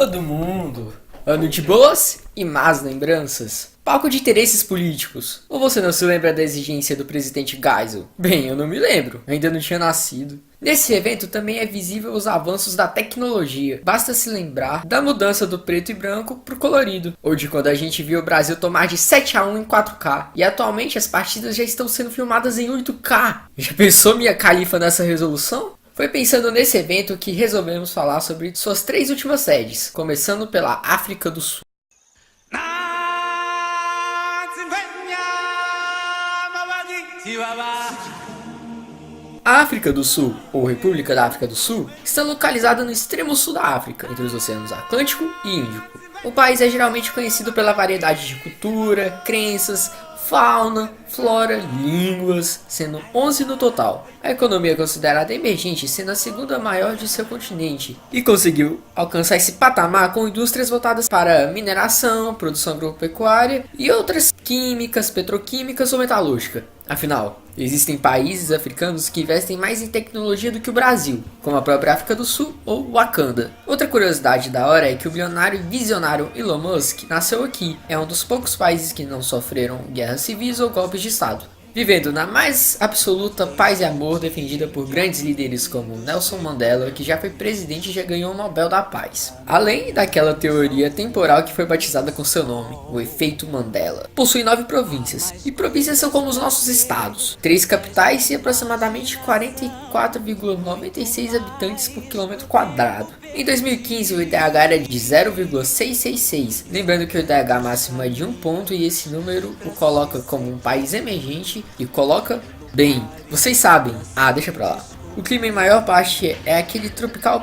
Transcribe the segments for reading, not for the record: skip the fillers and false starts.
Todo mundo. Ano de boas e más lembranças. Palco de interesses políticos. Ou você não se lembra da exigência do presidente Geisel? Bem, eu não me lembro. Ainda não tinha nascido. Nesse evento também é visível os avanços da tecnologia. Basta se lembrar da mudança do preto e branco pro colorido. Ou de quando a gente viu o Brasil tomar de 7-1 em 4K. E atualmente as partidas já estão sendo filmadas em 8K. Já pensou Mia Khalifa nessa resolução? Foi pensando nesse evento que resolvemos falar sobre suas 3 últimas sedes, começando pela África do Sul. A África do Sul, ou República da África do Sul, está localizada no extremo sul da África, entre os oceanos Atlântico e Índico. O país é geralmente conhecido pela variedade de cultura, crenças, fauna, flora, línguas, sendo 11 no total. A economia é considerada emergente, sendo a segunda maior de seu continente, e conseguiu alcançar esse patamar com indústrias voltadas para mineração, produção agropecuária e outras químicas, petroquímicas ou metalúrgica. Afinal, existem países africanos que investem mais em tecnologia do que o Brasil, como a própria África do Sul ou Wakanda. Outra curiosidade da hora é que o bilionário e visionário Elon Musk nasceu aqui. É um dos poucos países que não sofreram guerras civis ou golpes de Estado, vivendo na mais absoluta paz e amor defendida por grandes líderes como Nelson Mandela, que já foi presidente e já ganhou o Nobel da Paz. Além daquela teoria temporal que foi batizada com seu nome, o efeito Mandela. Possui 9 províncias, e províncias são como os nossos estados, 3 capitais e aproximadamente 44,96 habitantes por quilômetro quadrado. Em 2015 o IDH era de 0,666, lembrando que o IDH máximo é de 1 ponto e esse número o coloca como um país emergente e coloca bem. Vocês sabem, deixa pra lá. O clima em maior parte é aquele tropical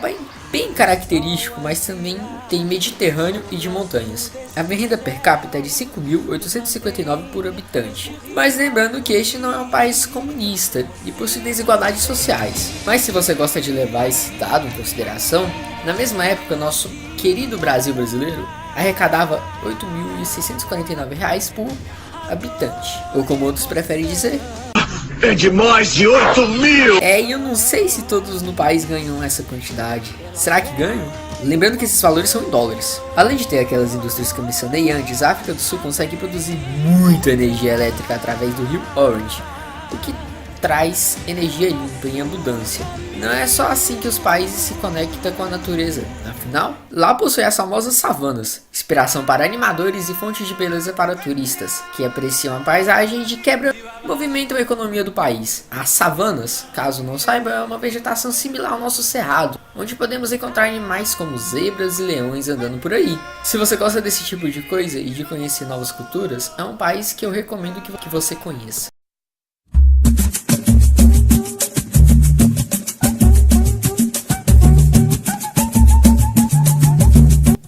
bem característico, mas também tem mediterrâneo e de montanhas. A renda per capita é de 5.859 por habitante. Mas lembrando que este não é um país comunista e possui desigualdades sociais. Mas se você gosta de levar esse dado em consideração, na mesma época nosso querido Brasil brasileiro arrecadava R$ 8.649 por habitante. Ou como outros preferem dizer, é de mais de 8 mil! E eu não sei se todos no país ganham essa quantidade. Será que ganham? Lembrando que esses valores são em dólares. Além de ter aquelas indústrias que eu mencionei antes, a África do Sul consegue produzir muita energia elétrica através do rio Orange, o que traz energia limpa em abundância. Não é só assim que os países se conectam com a natureza. Afinal, lá possui as famosas savanas, inspiração para animadores e fontes de beleza para turistas, que apreciam a paisagem e de quebra movimentam a economia do país. As savanas, caso não saiba, é uma vegetação similar ao nosso cerrado, onde podemos encontrar animais como zebras e leões andando por aí. Se você gosta desse tipo de coisa e de conhecer novas culturas, é um país que eu recomendo que você conheça.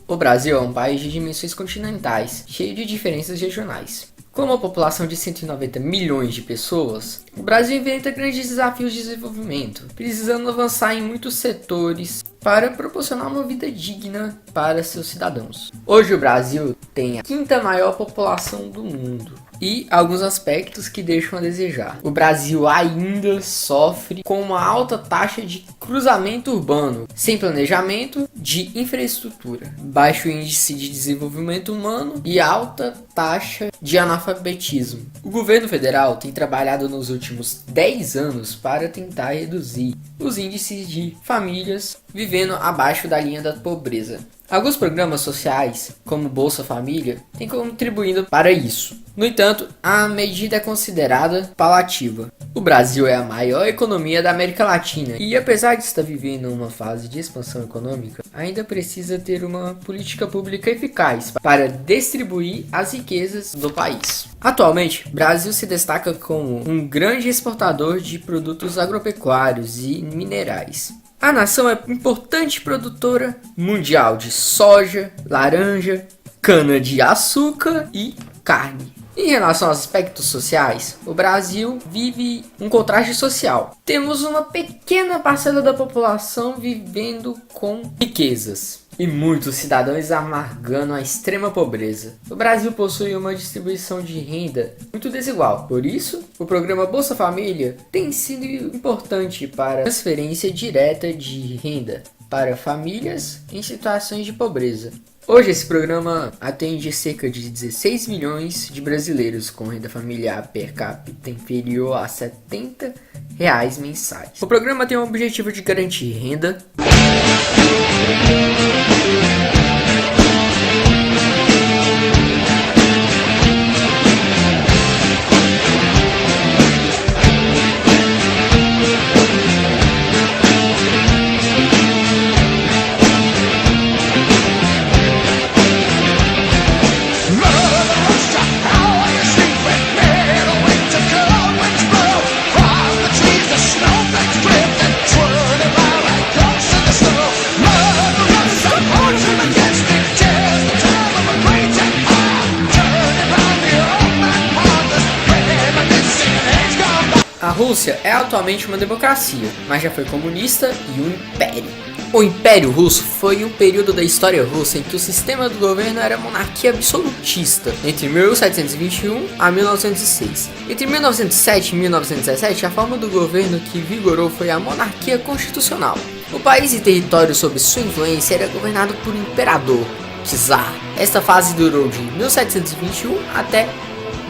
O Brasil é um país de dimensões continentais, cheio de diferenças regionais. Com uma população de 190 milhões de pessoas, o Brasil enfrenta grandes desafios de desenvolvimento, precisando avançar em muitos setores para proporcionar uma vida digna para seus cidadãos. Hoje o Brasil tem a 5ª maior população do mundo e alguns aspectos que deixam a desejar. O Brasil ainda sofre com uma alta taxa de cruzamento urbano, sem planejamento de infraestrutura, baixo índice de desenvolvimento humano e alta taxa de analfabetismo. O governo federal tem trabalhado nos últimos 10 anos para tentar reduzir os índices de famílias vivendo abaixo da linha da pobreza. Alguns programas sociais, como Bolsa Família, têm contribuído para isso. No entanto, a medida é considerada paliativa. O Brasil é a maior economia da América Latina e, apesar de estar vivendo uma fase de expansão econômica, ainda precisa ter uma política pública eficaz para distribuir as riquezas do país. Atualmente, o Brasil se destaca como um grande exportador de produtos agropecuários e minerais. A nação é importante produtora mundial de soja, laranja, cana-de-açúcar e carne. Em relação aos aspectos sociais, o Brasil vive um contraste social. Temos uma pequena parcela da população vivendo com riquezas e muitos cidadãos amargando a extrema pobreza. O Brasil possui uma distribuição de renda muito desigual. Por isso, o programa Bolsa Família tem sido importante para a transferência direta de renda para famílias em situações de pobreza. Hoje esse programa atende cerca de 16 milhões de brasileiros com renda familiar per capita inferior a R$70 mensais. O programa tem o objetivo de garantir renda, A Rússia é atualmente uma democracia, mas já foi comunista e um império. O Império Russo foi um período da história russa em que o sistema do governo era monarquia absolutista, entre 1721 a 1906. Entre 1907 e 1917, a forma do governo que vigorou foi a monarquia constitucional. O país e território sob sua influência era governado por um imperador, czar. Esta fase durou de 1721 até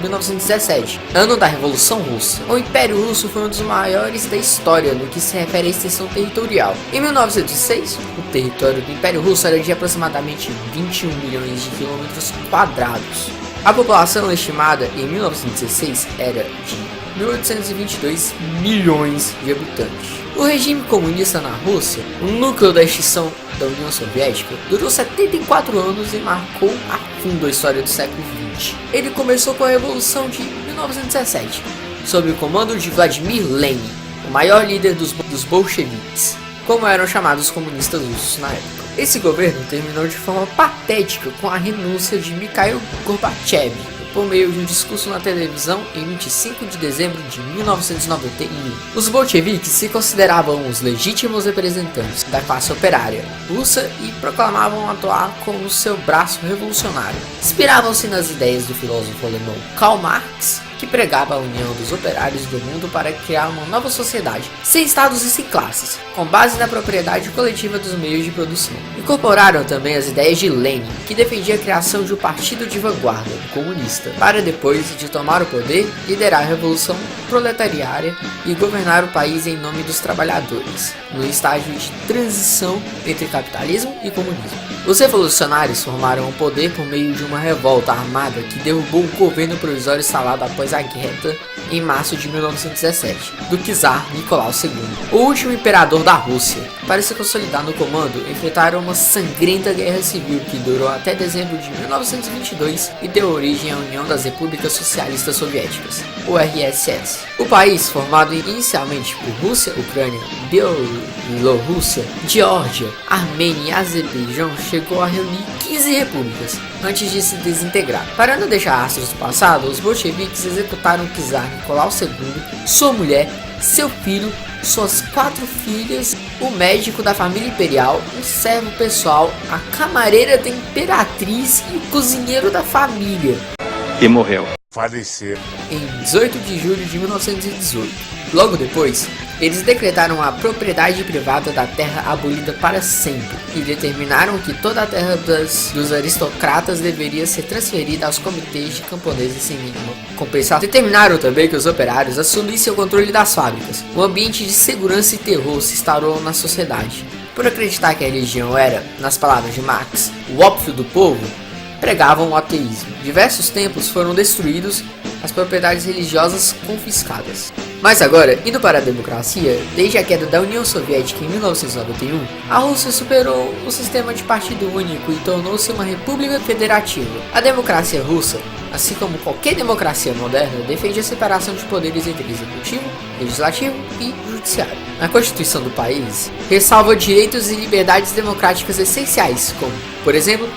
1917, ano da Revolução Russa. O Império Russo foi um dos maiores da história no que se refere à extensão territorial. Em 1906, o território do Império Russo era de aproximadamente 21 milhões de quilômetros quadrados. A população estimada em 1916 era de 1.822 milhões de habitantes. O regime comunista na Rússia, o núcleo da extinção da União Soviética, durou 74 anos e marcou a fundo a história do século XX. Ele começou com a Revolução de 1917, sob o comando de Vladimir Lenin, o maior líder dos bolcheviques, como eram chamados os comunistas russos na época. Esse governo terminou de forma patética com a renúncia de Mikhail Gorbachev, por meio de um discurso na televisão em 25 de dezembro de 1991. Os bolcheviques se consideravam os legítimos representantes da classe operária russa e proclamavam atuar como seu braço revolucionário. Inspiravam-se nas ideias do filósofo alemão Karl Marx, que pregava a união dos operários do mundo para criar uma nova sociedade, sem estados e sem classes, com base na propriedade coletiva dos meios de produção. Incorporaram também as ideias de Lenin, que defendia a criação de um partido de vanguarda comunista, para depois de tomar o poder, liderar a revolução proletariária e governar o país em nome dos trabalhadores, no estágio de transição entre capitalismo e comunismo. Os revolucionários formaram o poder por meio de uma revolta armada que derrubou o governo provisório instalado após a guerra em março de 1917, do czar Nicolau II, o último imperador da Rússia. Para se consolidar no comando, enfrentaram uma sangrenta guerra civil que durou até dezembro de 1922 e deu origem à União das Repúblicas Socialistas Soviéticas, o RSS. O país, formado inicialmente por Rússia, Ucrânia, Bielorrússia, Geórgia, Armênia e Azerbaijão, chegou a reunir 15 repúblicas antes de se desintegrar. Para não deixar rastros do passado, os bolcheviques executaram o czar Nicolau II, sua mulher, seu filho, suas 4 filhas, o médico da família imperial, um servo pessoal, a camareira da imperatriz e o cozinheiro da família. E morreu. Faleceu. Em 18 de julho de 1918. Logo depois, eles decretaram a propriedade privada da terra abolida para sempre e determinaram que toda a terra dos aristocratas deveria ser transferida aos comitês de camponeses sem nenhuma compensação. Determinaram também que os operários assumissem o controle das fábricas. Um ambiente de segurança e terror se instaurou na sociedade. Por acreditar que a religião era, nas palavras de Marx, o ópio do povo, pregavam o ateísmo. Diversos templos foram destruídos, as propriedades religiosas confiscadas. Mas agora, indo para a democracia, desde a queda da União Soviética em 1991, a Rússia superou o sistema de partido único e tornou-se uma república federativa. A democracia russa, assim como qualquer democracia moderna, defende a separação de poderes entre executivo, legislativo e judiciário. A Constituição do país ressalva direitos e liberdades democráticas essenciais, como, por exemplo,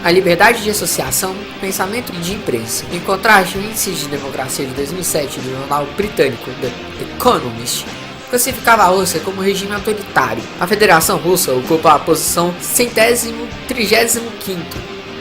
a liberdade de associação, pensamento e de imprensa. Em contraste, o Índice de Democracia de 2007 do jornal britânico The Economist classificava a Rússia como regime autoritário. A Federação Russa ocupa a posição 135º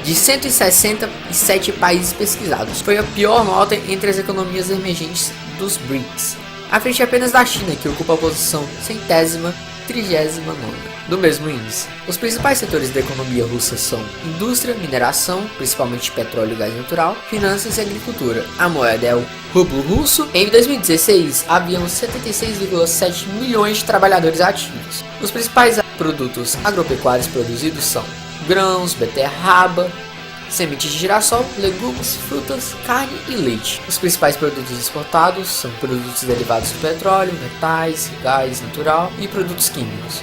de 167 países pesquisados. Foi a pior nota entre as economias emergentes dos BRICS, à frente apenas da China, que ocupa a posição 100ª 39ª do mesmo índice. Os principais setores da economia russa são indústria, mineração, principalmente petróleo e gás natural, finanças e agricultura. A moeda é o rublo russo. Em 2016, haviam 76,7 milhões de trabalhadores ativos. Os principais produtos agropecuários produzidos são grãos, beterraba, sementes de girassol, legumes, frutas, carne e leite. Os principais produtos exportados são produtos derivados do petróleo, metais, gás natural e produtos químicos.